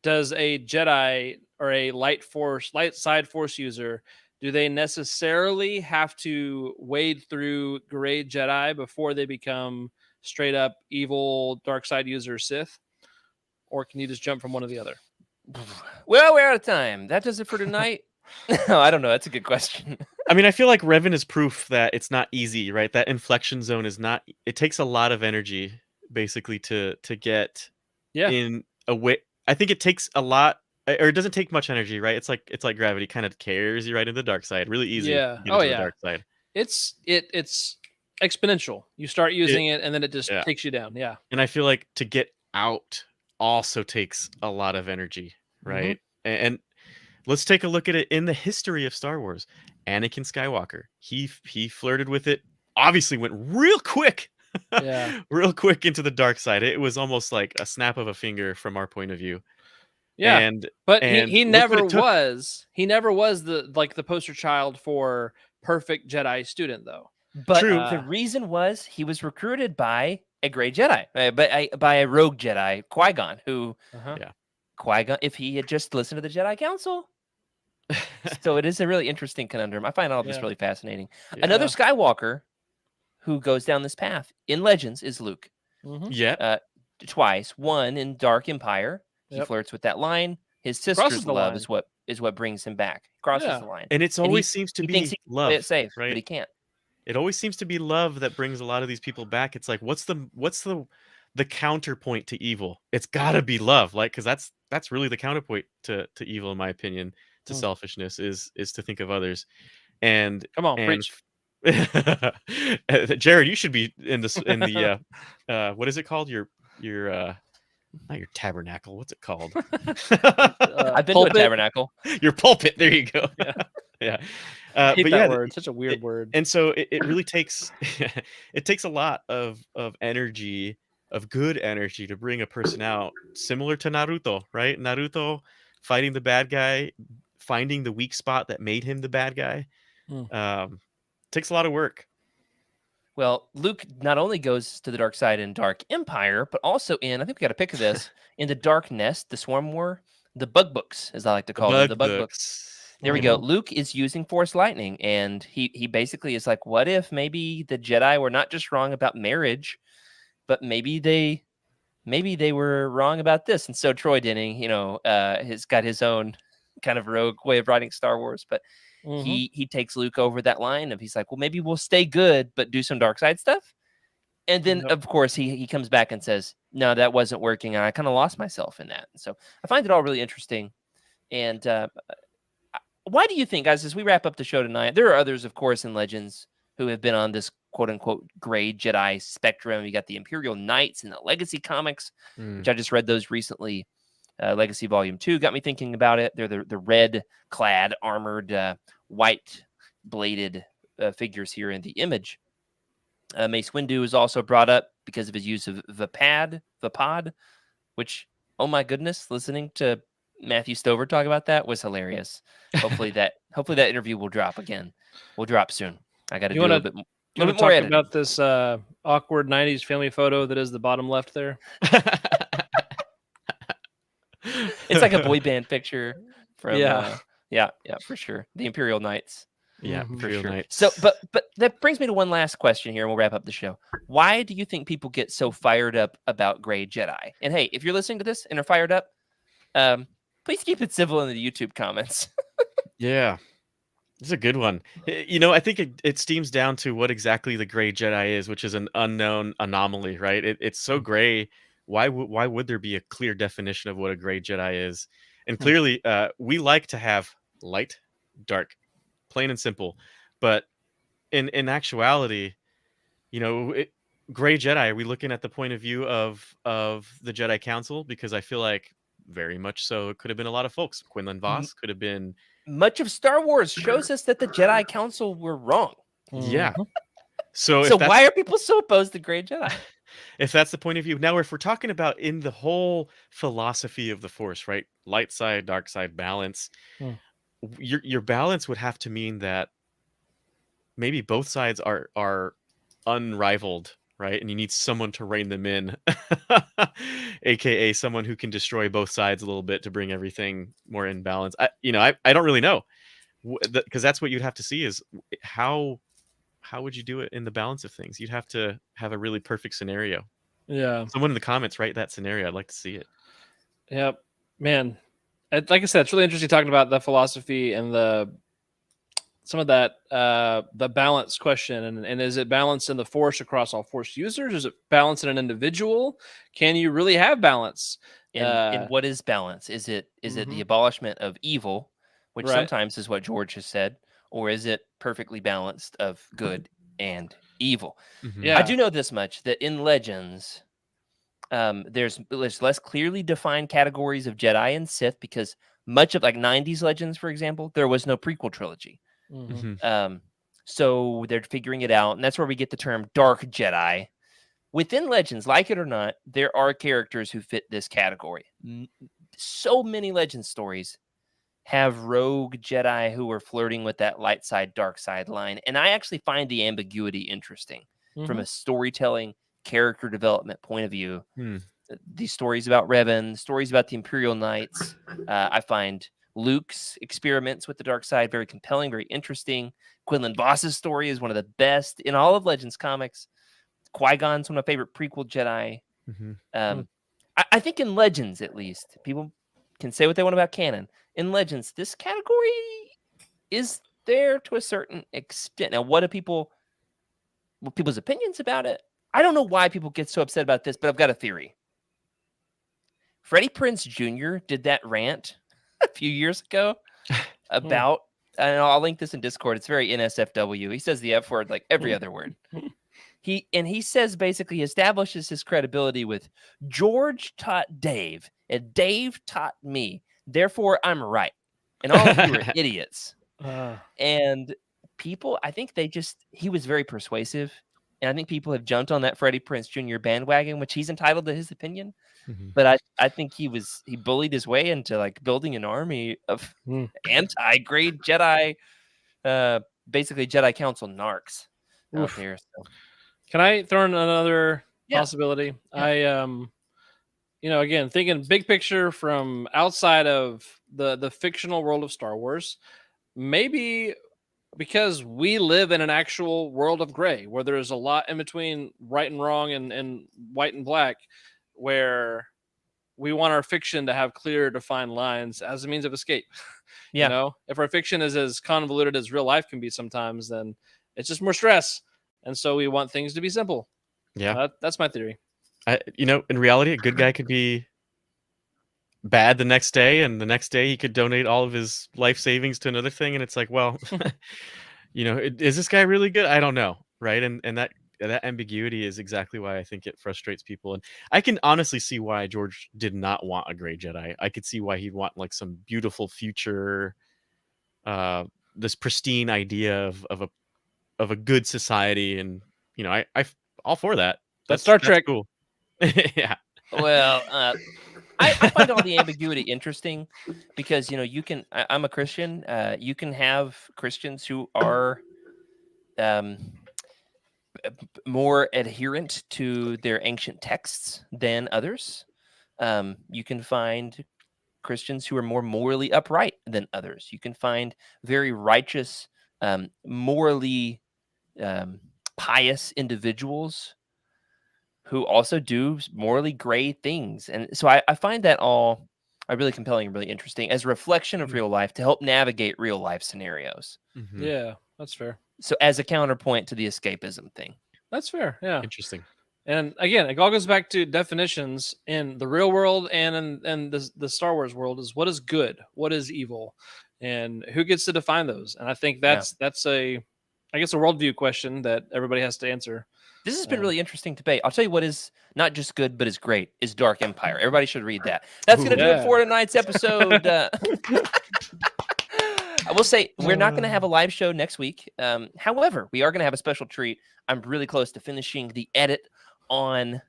does a Jedi or a light side force user, do they necessarily have to wade through Gray Jedi before they become straight up evil dark side user Sith? Or can you just jump from one to the other? Well, we're out of time. That does it for tonight. No, I don't know. That's a good question. I mean, I feel like Revan is proof that it's not easy, right? That inflection zone is not. It takes a lot of energy, basically, to get Yeah. in a way. I think it takes a lot, or it doesn't take much energy, right? It's like gravity kind of carries you right into the dark side. Really easy. Yeah. To get Oh, into yeah. the dark side. It's exponential. You start using it and then it just Yeah. takes you down. Yeah. And I feel like to get out also takes a lot of energy, right? And let's take a look at it in the history of Star Wars. Anakin Skywalker, he flirted with it. Obviously, went real quick, Yeah. real quick into the dark side. It was almost like a snap of a finger from our point of view. Yeah. But he look what never it took. was the poster child for perfect Jedi student though. But True. the reason was he was recruited by a Gray Jedi, by a rogue Jedi, Qui-Gon, who Yeah. Qui-Gon, if he had just listened to the Jedi Council. So it is a really interesting conundrum. I find all of this Yeah. really fascinating. Yeah. Another Skywalker who goes down this path in Legends is Luke. Yeah. Twice. One in Dark Empire. He Yep. flirts with that line. His Crosses sister's the love line. is what brings him back. Crosses Yeah. the line. And it's And always seems to he be thinks he can love, play it safe, right? but he can't. It always seems to be love that brings a lot of these people back. It's like, what's the counterpoint to evil? It's gotta be love, like, because that's really the counterpoint to evil, in my opinion, to selfishness is to think of others. And Come on, and preach. Jared, you should be in the what is it called? Your not your tabernacle. What's it called? I've been Pulpit? to a tabernacle. Your pulpit. There you go. Yeah. Yeah. I hate But that yeah, word. Such a weird word. and so it really takes it takes a lot of energy, of good energy, to bring a person out, similar to Naruto, right? Naruto fighting the bad guy, finding the weak spot that made him the bad guy. Takes a lot of work. Well, Luke not only goes to the dark side in Dark Empire, but also in, I think we got a pic of this, in the Dark Nest, the Swarm War, the Bug Books, as I like to call them, the Bug Books. There we go. Luke is using Force Lightning, and he basically is like, what if maybe the Jedi were not just wrong about marriage, but maybe they were wrong about this. And so Troy Denning, has got his own kind of rogue way of writing Star Wars, but he takes Luke over that line of, he's like, well, maybe we'll stay good, but do some dark side stuff. And then, of course, he comes back and says, no, that wasn't working. And I kind of lost myself in that. So I find it all really interesting. And why do you think, guys, as we wrap up the show tonight, there are others, of course, in Legends who have been on this quote unquote Gray Jedi spectrum. You got the Imperial Knights and the Legacy comics, which I just read those recently. Legacy Volume 2 got me thinking about it. They're the red clad, armored, white bladed figures here in the image. Mace Windu is also brought up because of his use of Vapad, which, oh my goodness, listening to Matthew Stover talk about that was hilarious. Hopefully that interview will drop again. Will drop soon. I got to do a little bit more talk editing. about this awkward 90s family photo that is the bottom left there. It's like a boy band picture from Yeah. Yeah, for sure. The Imperial Knights. Yeah, Mhm. For Imperial sure. Knights. So, but that brings me to one last question here, and we'll wrap up the show. Why do you think people get so fired up about Gray Jedi? And hey, if you're listening to this and are fired up, please keep it civil in the YouTube comments. Yeah. It's a good one. You know, I think it steams down to what exactly the Gray Jedi is, which is an unknown anomaly, right? It's so gray. Why would there be a clear definition of what a Gray Jedi is? And Hmm. clearly, we like to have light, dark, plain and simple. But in actuality, you know, Gray Jedi, are we looking at the point of view of the Jedi Council? Because I feel like very much so. It could have been a lot of folks. Quinlan M- Voss could have been, Much of Star Wars shows us that the Jedi Council were wrong. yeah. Mhm. So So if that's why are people so opposed to Gray Jedi? if that's the point of view. Now, if we're talking about in the whole philosophy of the Force, right? Light side, dark side balance. Hmm. Your balance would have to mean that maybe both sides are unrivaled, right? And you need someone to rein them in, aka someone who can destroy both sides a little bit to bring everything more in balance. I don't really know, because that's what you'd have to see is how would you do it in the balance of things? You'd have to have a really perfect scenario. Yeah. Someone in the comments write that scenario. I'd like to see it. Yep. Man, like I said, it's really interesting talking about the philosophy and some of that the balance question, and is it balance in the Force across all Force users? Is it balance in an individual? Can you really have balance? And what is balance? Is it the abolishment of evil, which Right. sometimes is what George has said, or is it perfectly balanced of good and evil? Mhm. I Yeah. do know this much, that in Legends, there's less clearly defined categories of Jedi and Sith, because much of, like, 90s Legends, for example, there was no prequel trilogy. Mhm. Mhm. So they're figuring it out, and that's where we get the term Dark Jedi. Within Legends, like it or not, there are characters who fit this category. So many Legends stories have rogue Jedi who are flirting with that light side, dark side line. And I actually find the ambiguity interesting from Mhm. a storytelling, character development point of view. Hmm. These stories about Revan, stories about the Imperial Knights, I find Luke's experiments with the dark side very compelling, very interesting. Quinlan Voss's story is one of the best in all of Legends comics. Qui-Gon's one of my favorite prequel Jedi. Mhm. I think in Legends, at least, people can say what they want about canon. In Legends, this category is there to a certain extent. Now, what people's opinions about it? I don't know why people get so upset about this, but I've got a theory. Freddie Prinze Jr. did that rant a few years ago about, and I'll link this in Discord. It's very NSFW. He says the F word like every other word. He says basically establishes his credibility with George taught Dave and Dave taught me. Therefore, I'm right. And all of you are idiots. And people, I think he was very persuasive. And I think people have jumped on that Freddie Prinze Jr. bandwagon, which he's entitled to his opinion. Mhm. But I think he bullied his way into like building an army of anti-grade Jedi, basically Jedi Council narcs out Oof. there. So Can I throw in another Yeah. possibility? Yeah. Again, thinking big picture from outside of the fictional world of Star Wars, maybe because we live in an actual world of gray where there's a lot in between right and wrong and white and black, where we want our fiction to have clear defined lines as a means of escape. Yeah. If our fiction is as convoluted as real life can be sometimes, then it's just more stress, and so we want things to be simple. Yeah. That's my theory. In reality, a good guy could be bad the next day, and the next day he could donate all of his life savings to another thing, and it's like, well, is this guy really good? I don't know, right? And that ambiguity is exactly why I think it frustrates people. And I can honestly see why George did not want a Gray Jedi. I could see why he'd want like some beautiful future, this pristine idea of a good society, and I all for that. That's Star That's Trek. cool. Yeah. Well, I find all the ambiguity interesting because I'm a Christian. You can have Christians who are more adherent to their ancient texts than others. You can find Christians who are more morally upright than others. You can find very righteous, morally pious individuals who also do morally gray things. And so I find that all are really compelling and really interesting as a reflection of real life to help navigate real life scenarios. Mhm. Yeah, that's fair. So as a counterpoint to the escapism thing. That's fair. Yeah. Interesting. And again, it all goes back to definitions in the real world and in the Star Wars world is what is good, what is evil, and who gets to define those. And I think that's a worldview question that everybody has to answer. This has been really interesting debate. I'll tell you what is not just good, but is great, is Dark Empire. Everybody should read that. That's going to do it for tonight's episode. I will say we're not going to have a live show next week. However, we are going to have a special treat. I'm really close to finishing the edit on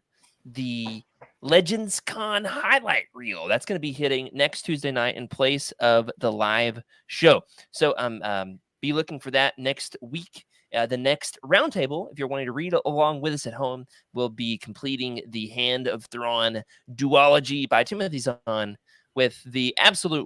the Legends Con highlight reel. That's going to be hitting next Tuesday night in place of the live show. So be looking for that next week. The next roundtable, if you're wanting to read along with us at home, will be completing the Hand of Thrawn duology by Timothy Zahn with the absolute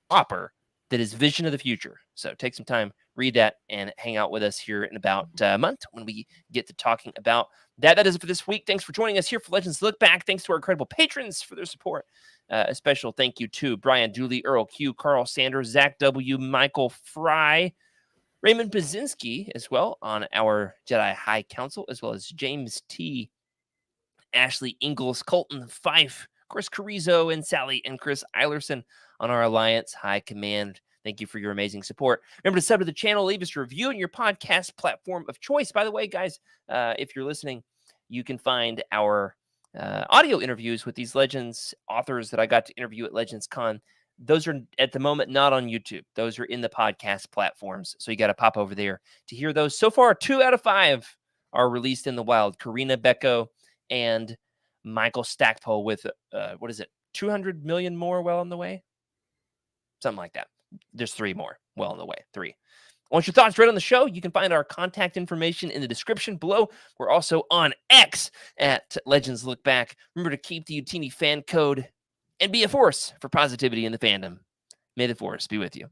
whopper that is Vision of the Future. So take some time, read that, and hang out with us here in about a month when we get to talking about that. That is it for this week. Thanks for joining us here for Legends Look Back. Thanks to our incredible patrons for their support. A special thank you to Brian Dooley, Earl Q, Carl Sanders, Zach W, Michael Fry, Raymond Bazinski as well on our Jedi High Council, as well as James T, Ashley Ingalls, Colton Fife, Chris Carrizo, and Sally and Chris Eilerson on our Alliance High Command. Thank you for your amazing support. Remember to sub to the channel, leave us a review on your podcast platform of choice. By the way, guys, if you're listening, you can find our audio interviews with these Legends authors that I got to interview at Legends Con. Those are at the moment not on YouTube. Those are in the podcast platforms. So you got to pop over there to hear those. So far, 2 out of 5 are released in the wild. Karina Becco and Michael Stackpole with, 200 million more well on the way? Something like that. There's 3 more well on the way. 3. I want your thoughts right on the show. You can find our contact information in the description below. We're also on X at Legends Look Back. Remember to keep the Utini fan code and be a force for positivity in the fandom. May the force be with you.